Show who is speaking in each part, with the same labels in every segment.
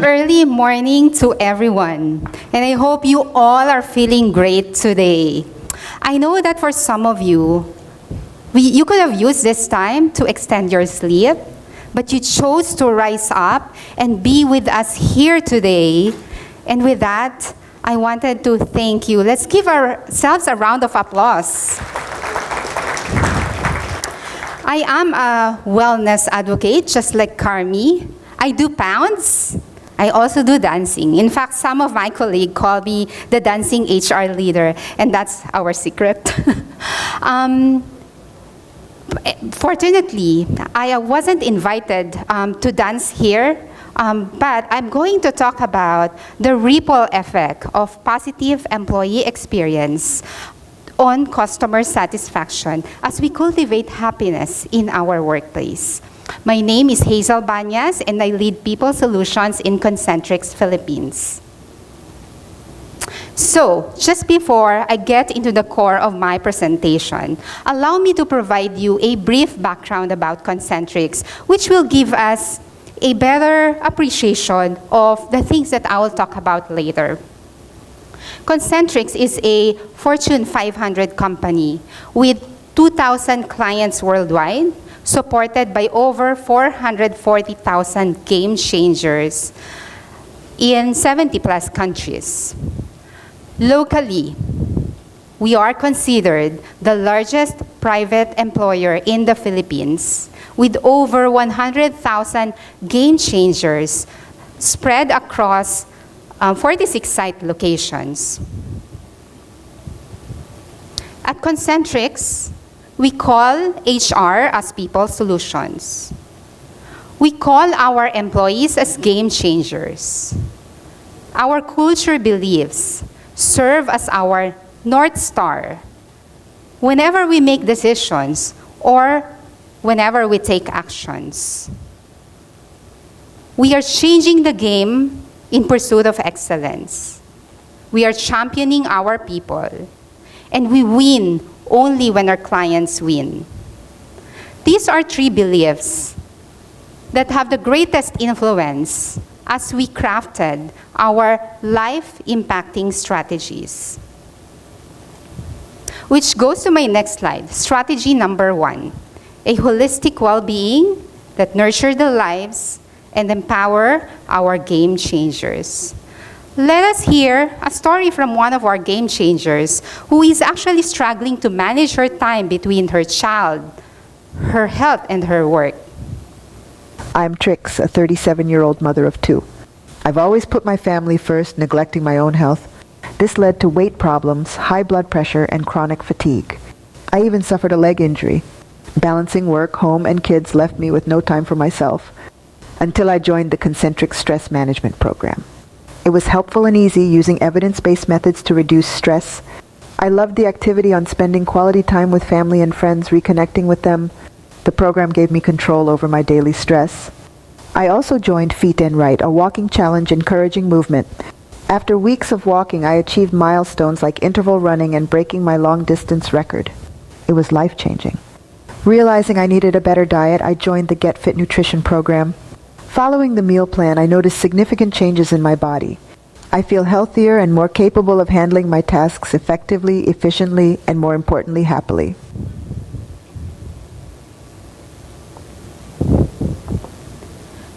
Speaker 1: Early morning to everyone, and I hope you all are feeling great today. I know that for some of you, you could have used this time to extend your sleep, but you chose to rise up and be with us here today. And with that, I wanted to thank you. Let's give ourselves a round of applause. I am a wellness advocate, just like Carmi. I do pounds. I also do dancing. In fact, some of my colleagues call me the dancing HR leader, and that's our secret. Fortunately, I wasn't invited to dance here, but I'm going to talk about the ripple effect of positive employee experience on customer satisfaction as we cultivate happiness in our workplace. My name is Hazel Banas, and I lead People Solutions in Concentrix, Philippines. So, just before I get into the core of my presentation, allow me to provide you a brief background about Concentrix, which will give us a better appreciation of the things that I will talk about later. Concentrix is a Fortune 500 company with 2,000 clients worldwide, supported by over 440,000 game changers in 70-plus countries. Locally, we are considered the largest private employer in the Philippines, with over 100,000 game changers spread across 46 site locations. At Concentrix, we call HR as People Solutions. We call our employees as game changers. Our culture beliefs serve as our North Star whenever we make decisions or whenever we take actions. We are changing the game in pursuit of excellence. We are championing our people, and we win only when our clients win. These are three beliefs that have the greatest influence as we crafted our life-impacting strategies. Which goes to my next slide, strategy number 1, a holistic well-being that nurtures the lives and empower our game changers. Let us hear a story from one of our game changers who is actually struggling to manage her time between her child, her health, and her work.
Speaker 2: I'm Trix, a 37-year-old mother of 2. I've always put my family first, neglecting my own health. This led to weight problems, high blood pressure, and chronic fatigue. I even suffered a leg injury. Balancing work, home, and kids left me with no time for myself until I joined the Concentrix Stress Management Program. It was helpful and easy, using evidence-based methods to reduce stress. I loved the activity on spending quality time with family and friends, reconnecting with them. The program gave me control over my daily stress. I also joined Feet and Right, a walking challenge encouraging movement. After weeks of walking, I achieved milestones like interval running and breaking my long-distance record. It was life-changing. Realizing I needed a better diet, I joined the Get Fit Nutrition program. Following the meal plan, I noticed significant changes in my body. I feel healthier and more capable of handling my tasks effectively, efficiently, and more importantly, happily.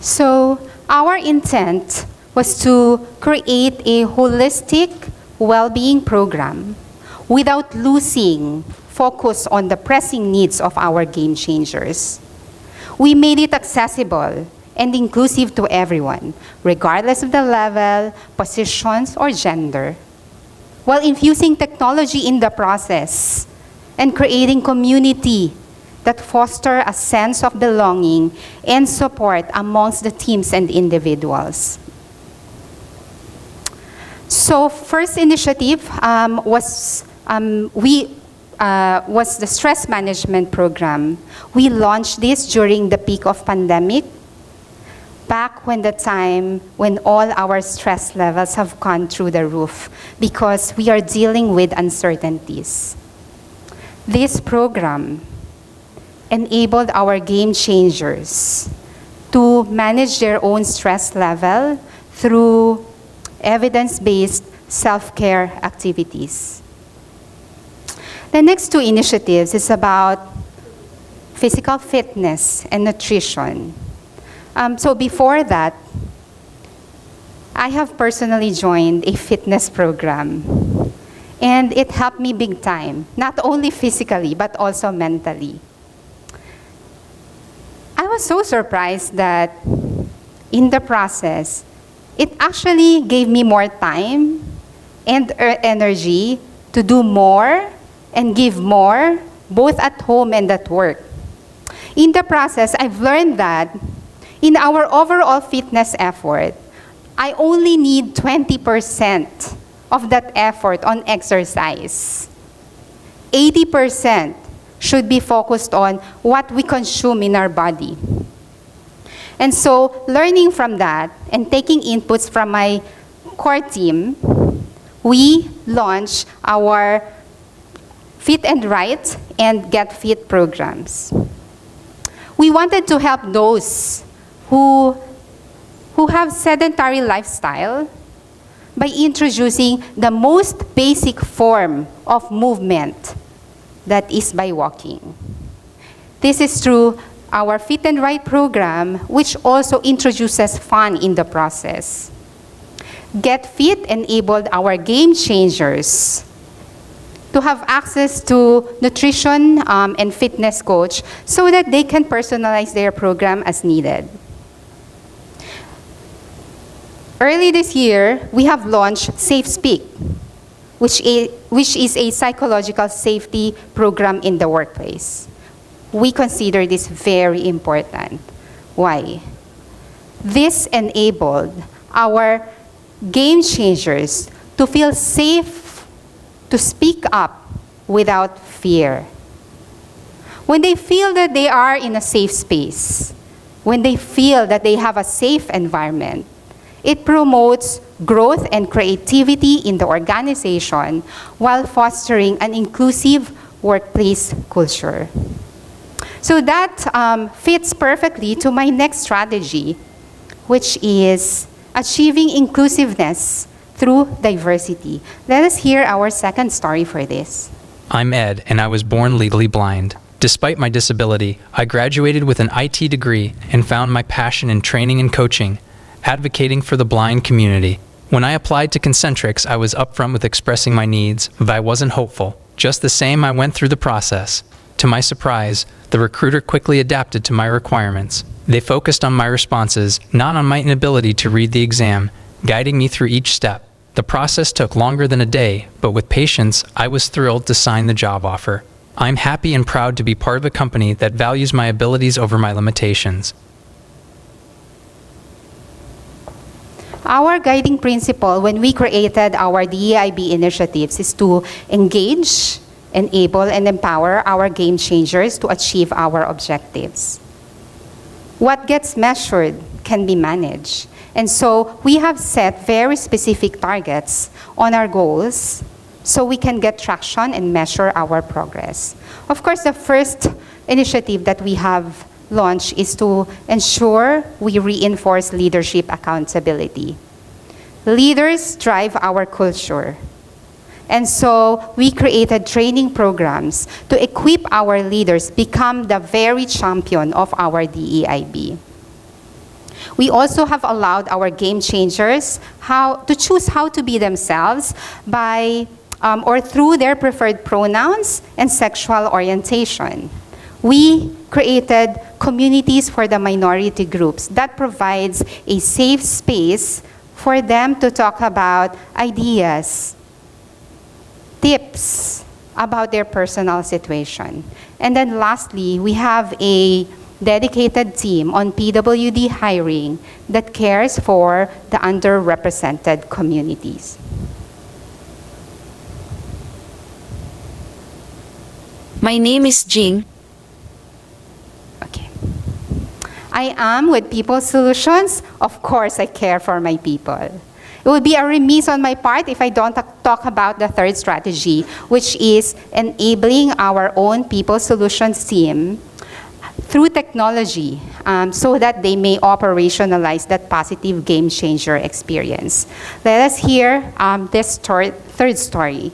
Speaker 1: So, our intent was to create a holistic well-being program without losing focus on the pressing needs of our game changers. We made it accessible and inclusive to everyone, regardless of the level, positions, or gender, while infusing technology in the process and creating community that foster a sense of belonging and support amongst the teams and individuals. So, first initiative was the stress management program. We launched this during the peak of pandemic, back when the time when all our stress levels have gone through the roof because we are dealing with uncertainties. This program enabled our game changers to manage their own stress level through evidence-based self-care activities. The next two initiatives is about physical fitness and nutrition. So before that, I have personally joined a fitness program. And it helped me big time, not only physically, but also mentally. I was so surprised that in the process, it actually gave me more time and energy to do more and give more, both at home and at work. In the process, I've learned that in our overall fitness effort, I only need 20% of that effort on exercise. 80% should be focused on what we consume in our body. And so, learning from that and taking inputs from my core team, we launched our Fit and Right and Get Fit programs. We wanted to help those who have sedentary lifestyle by introducing the most basic form of movement, that is by walking. This is through our Fit and Right program, which also introduces fun in the process. Get Fit enabled our game changers to have access to nutrition and fitness coach so that they can personalize their program as needed. Early this year, we have launched Safe Speak, which is a psychological safety program in the workplace. We consider this very important. Why? This enabled our game changers to feel safe to speak up without fear. When they feel that they are in a safe space, when they feel that they have a safe environment, it promotes growth and creativity in the organization while fostering an inclusive workplace culture. So that fits perfectly to my next strategy, which is achieving inclusiveness through diversity. Let us hear our second story for this.
Speaker 3: I'm Ed, and I was born legally blind. Despite my disability, I graduated with an IT degree and found my passion in training and coaching, advocating for the blind community. When I applied to Concentrix, I was upfront with expressing my needs, but I wasn't hopeful. Just the same, I went through the process. To my surprise, the recruiter quickly adapted to my requirements. They focused on my responses, not on my inability to read the exam, guiding me through each step. The process took longer than a day, but with patience, I was thrilled to sign the job offer. I'm happy and proud to be part of a company that values my abilities over my limitations.
Speaker 1: Our guiding principle when we created our DEIB initiatives is to engage, enable, and empower our game changers to achieve our objectives. What gets measured can be managed. And so we have set very specific targets on our goals so we can get traction and measure our progress. Of course, the first initiative that we have launched is to ensure we reinforce leadership accountability. Leaders drive our culture. And so we created training programs to equip our leaders become the very champion of our DEIB. We also have allowed our game changers to choose how to be themselves by or through their preferred pronouns and sexual orientation. We created communities for the minority groups that provides a safe space for them to talk about ideas, tips about their personal situation. And then lastly, we have a dedicated team on PWD hiring that cares for the underrepresented communities.
Speaker 4: My name is Jing.
Speaker 1: Okay. I am with People Solutions. Of course, I care for my people. It would be a remiss on my part if I don't talk about the third strategy, which is enabling our own People Solutions team through technology so that they may operationalize that positive game changer experience. Let us hear this third story.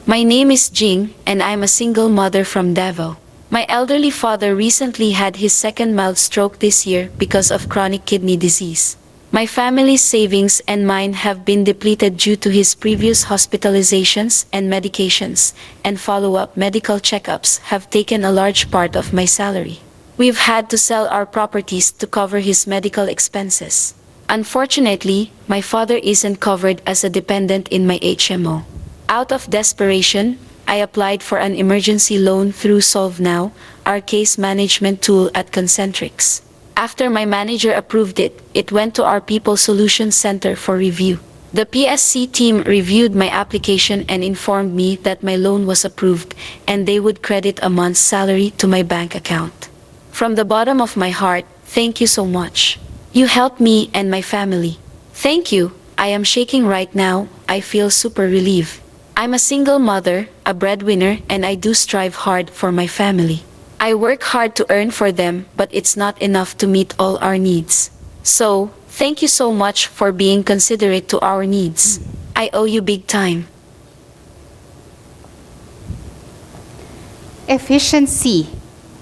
Speaker 4: My name is Jing, and I'm a single mother from Davao. My elderly father recently had his second mild stroke this year because of chronic kidney disease. My family's savings and mine have been depleted due to his previous hospitalizations and medications, and follow-up medical checkups have taken a large part of my salary. We've had to sell our properties to cover his medical expenses. Unfortunately, my father isn't covered as a dependent in my HMO. Out of desperation, I applied for an emergency loan through SolveNow, our case management tool at Concentrix. After my manager approved it, it went to our People Solutions Center for review. The PSC team reviewed my application and informed me that my loan was approved and they would credit a month's salary to my bank account. From the bottom of my heart, thank you so much. You helped me and my family. Thank you. I am shaking right now. I feel super relieved. I'm a single mother, a breadwinner, and I do strive hard for my family. I work hard to earn for them, but it's not enough to meet all our needs. So, thank you so much for being considerate to our needs. I owe you big time.
Speaker 1: Efficiency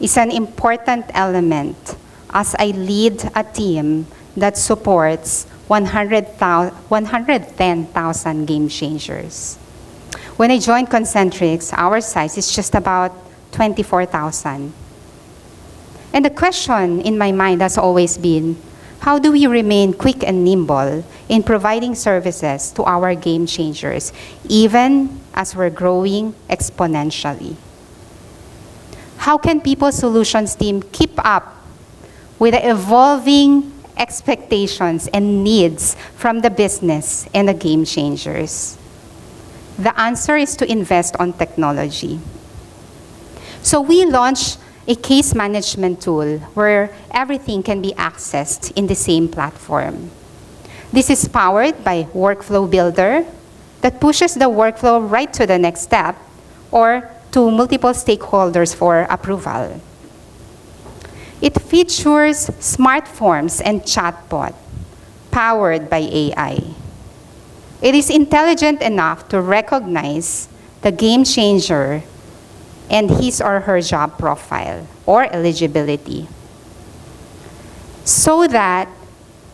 Speaker 1: is an important element as I lead a team that supports 110,000 game changers. When I joined Concentrix, our size is just about 24,000. And the question in my mind has always been, how do we remain quick and nimble in providing services to our game changers, even as we're growing exponentially? How can People Solutions team keep up with the evolving expectations and needs from the business and the game changers? The answer is to invest on technology. So we launched a case management tool where everything can be accessed in the same platform. This is powered by Workflow Builder that pushes the workflow right to the next step or to multiple stakeholders for approval. It features smart forms and chatbot powered by AI. It is intelligent enough to recognize the game changer and his or her job profile or eligibility, so that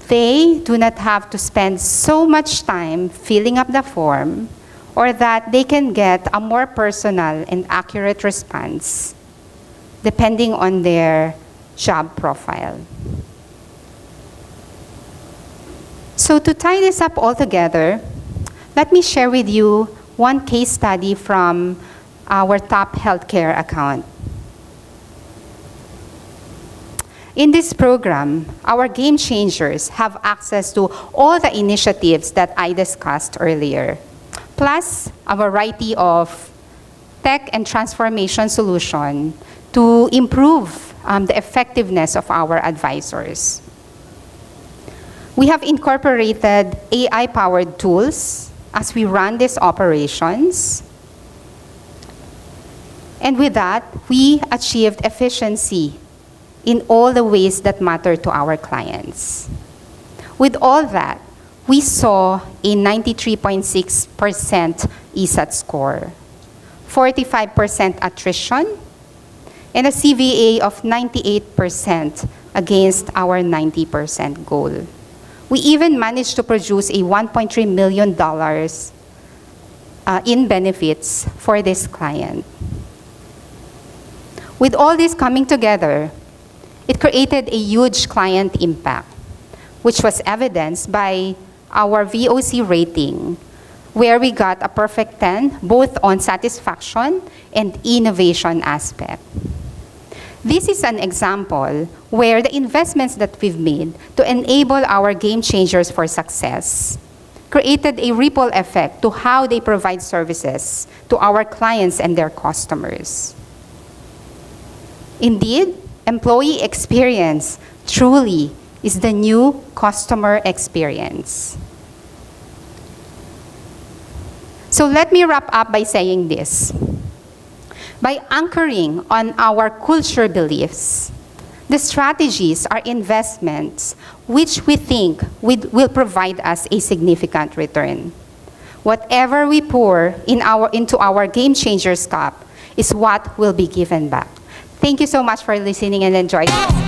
Speaker 1: they do not have to spend so much time filling up the form, or that they can get a more personal and accurate response depending on their job profile. So to tie this up all together, let me share with you one case study from our top healthcare account. In this program, our game changers have access to all the initiatives that I discussed earlier, plus a variety of tech and transformation solutions to improve the effectiveness of our advisors. We have incorporated AI-powered tools as we run these operations. And with that, we achieved efficiency in all the ways that matter to our clients. With all that, we saw a 93.6% ESAT score, 45% attrition, and a CVA of 98% against our 90% goal. We even managed to produce a $1.3 million in benefits for this client. With all this coming together, it created a huge client impact, which was evidenced by our VOC rating, where we got a perfect 10, both on satisfaction and innovation aspect. This is an example where the investments that we've made to enable our game changers for success created a ripple effect to how they provide services to our clients and their customers. Indeed, employee experience truly is the new customer experience. So let me wrap up by saying this. By anchoring on our culture beliefs, The strategies are investments which we think will provide us a significant return. Whatever we pour into our Game Changers cup is what will be given back. Thank you so much for listening and enjoy this.